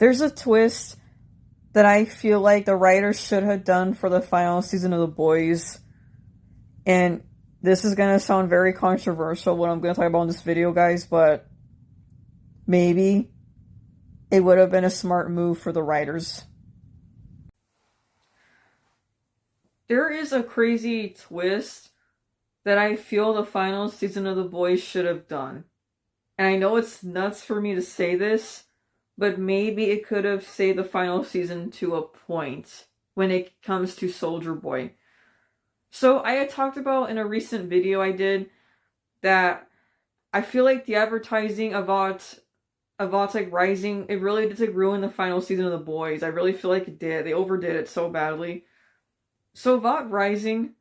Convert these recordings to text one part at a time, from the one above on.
There's a twist that I feel like the writers should have done for the final season of The Boys. And this is going to sound very controversial, what I'm going to talk about in this video, guys, but maybe it would have been a smart move for the writers. There is a crazy twist that I feel the final season of The Boys should have done. And I know it's nuts for me to say this, but maybe it could have saved the final season to a point when it comes to Soldier Boy. So I had talked about in a recent video I did that I feel like the advertising about like Rising, it really did like ruin the final season of The Boys. I really feel like it did. They overdid it so badly. So about Rising,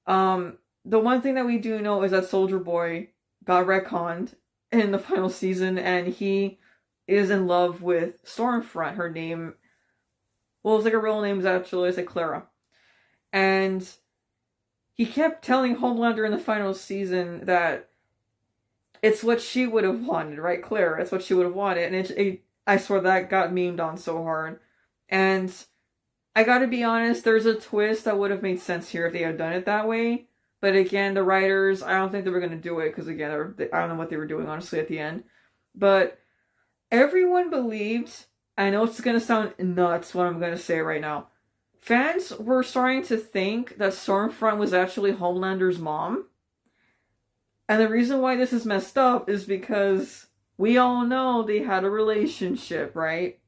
the one thing that we do know is that Soldier Boy got retconned in the final season, and he is in love with Stormfront. Her name, well, it's like her real name is actually, it's like Clara. And he kept telling Homelander in the final season that it's what she would have wanted, right, Clara? It's what she would have wanted. And I swear that got memed on so hard. And I gotta be honest, there's a twist that would have made sense here if they had done it that way. But again, the writers, I don't think they were going to do it because, again, I don't know what they were doing, honestly, at the end. But everyone believed, I know it's going to sound nuts what I'm going to say right now, fans were starting to think that Stormfront was actually Homelander's mom. And the reason why this is messed up is because we all know they had a relationship, right?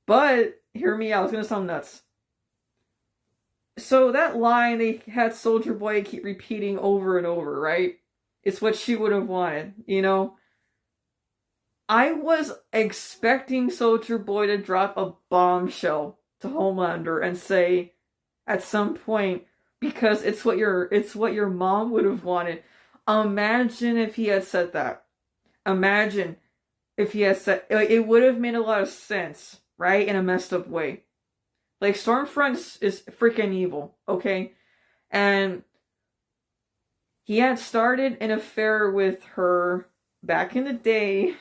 But, hear me out, it's going to sound nuts. So that line they had Soldier Boy keep repeating over and over, right? It's what she would have wanted, you know? I was expecting Soldier Boy to drop a bombshell to Homelander and say at some point, because it's what your mom would have wanted. Imagine if he had said that. Imagine if he had said, it would have made a lot of sense, right? In a messed up way. Like, Stormfront is freaking evil, okay? And he had started an affair with her back in the day,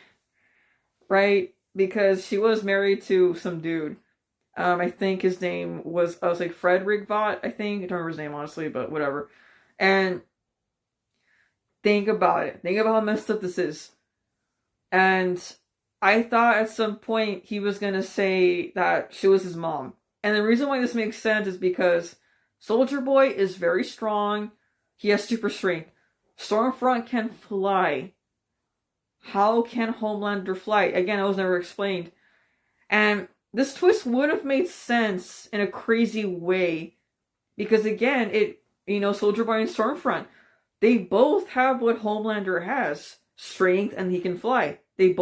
right? Because she was married to some dude. I think his name was, I was like Frederick Vought, I think. I don't remember his name, honestly, but whatever. And think about it. Think about how messed up this is. And I thought at some point he was going to say that she was his mom. And the reason why this makes sense is because Soldier Boy is very strong. He has super strength. Stormfront can fly. How can Homelander fly? Again, it was never explained. And this twist would have made sense in a crazy way. Because again, Soldier Boy and Stormfront, they both have what Homelander has. Strength, and he can fly. It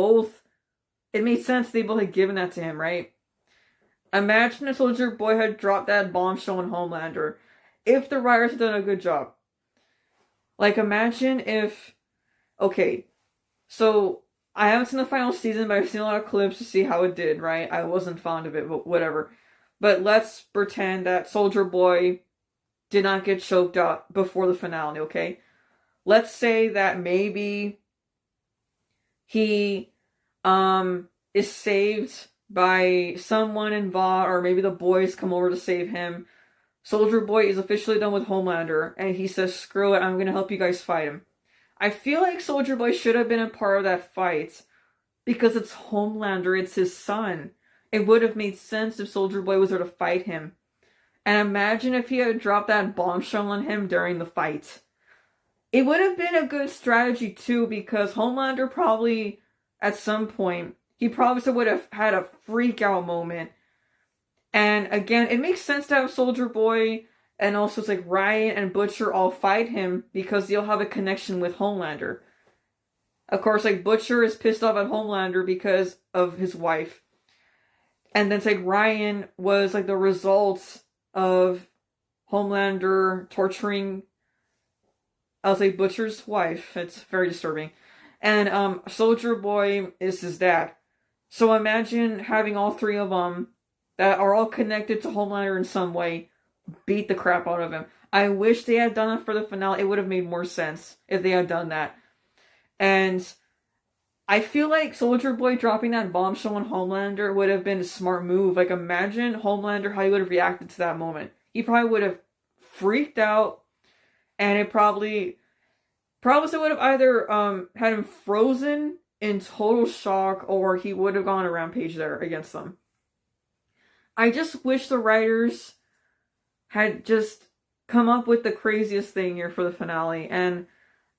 made sense they both had given that to him, right? Imagine if Soldier Boy had dropped that bombshell on Homelander. If the writers had done a good job. Like, imagine if... Okay, so I haven't seen the final season, but I've seen a lot of clips to see how it did, right? I wasn't fond of it, but whatever. But let's pretend that Soldier Boy did not get choked out before the finale, okay? Let's say that maybe he is saved by someone in Vought, or maybe the boys come over to save him. Soldier Boy is officially done with Homelander, and he says, screw it, I'm gonna help you guys fight him. I feel like Soldier Boy should have been a part of that fight, because it's Homelander, it's his son. It would have made sense if Soldier Boy was there to fight him. And imagine if he had dropped that bombshell on him during the fight. It would have been a good strategy too, because Homelander probably, at some point, he probably would have had a freak out moment. And again, it makes sense to have Soldier Boy and also it's like Ryan and Butcher all fight him because they'll have a connection with Homelander. Of course, like Butcher is pissed off at Homelander because of his wife. And then it's like Ryan was like the result of Homelander torturing, I'll say, Butcher's wife. It's very disturbing. And Soldier Boy is his dad. So imagine having all three of them that are all connected to Homelander in some way beat the crap out of him. I wish they had done it for the finale. It would have made more sense if they had done that. And I feel like Soldier Boy dropping that bombshell on Homelander would have been a smart move. Like, imagine Homelander, how he would have reacted to that moment. He probably would have freaked out, and it probably would have either had him frozen in total shock, or he would have gone a rampage there against them. I just wish the writers had just come up with the craziest thing here for the finale, and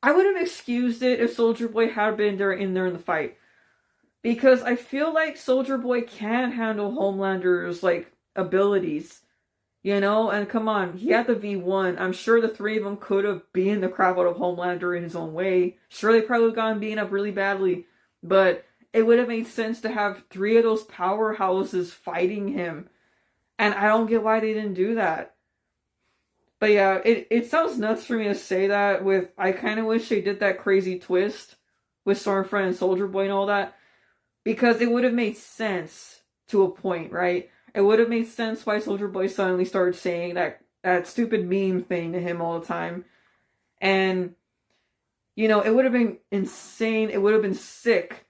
I would have excused it if Soldier Boy had been there in the fight. Because I feel like Soldier Boy can handle Homelander's, like, abilities. You know? And come on, he had the V1. I'm sure the three of them could have beaten the crap out of Homelander in his own way. Sure, they probably would have gotten beaten up really badly. But it would have made sense to have three of those powerhouses fighting him. And I don't get why they didn't do that. But yeah, it sounds nuts for me to say that with, I kind of wish they did that crazy twist with Stormfront and Soldier Boy and all that. Because it would have made sense to a point, right? It would have made sense why Soldier Boy suddenly started saying that stupid meme thing to him all the time. And, you know, it would have been insane. It would have been sick.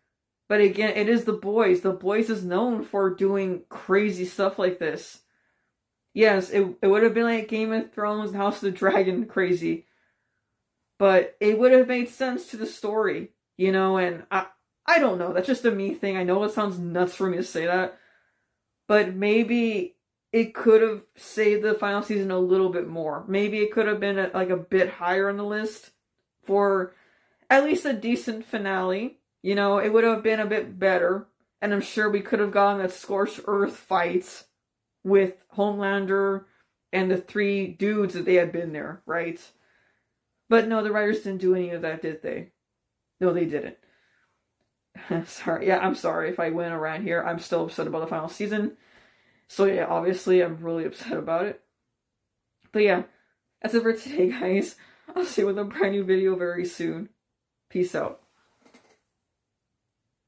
But again, it is The Boys. The Boys is known for doing crazy stuff like this. Yes, it would have been like Game of Thrones and House of the Dragon crazy. But it would have made sense to the story, you know, and I don't know. That's just a me thing. I know it sounds nuts for me to say that. But maybe it could have saved the final season a little bit more. Maybe it could have been a bit higher on the list for at least a decent finale. You know, it would have been a bit better. And I'm sure we could have gotten that Scorched Earth fight with Homelander and the three dudes that they had been there, right? But no, the writers didn't do any of that, did they? No, they didn't. Sorry. Yeah, I'm sorry if I went around here. I'm still upset about the final season. So yeah, obviously I'm really upset about it. But yeah, that's it for today, guys. I'll see you with a brand new video very soon. Peace out.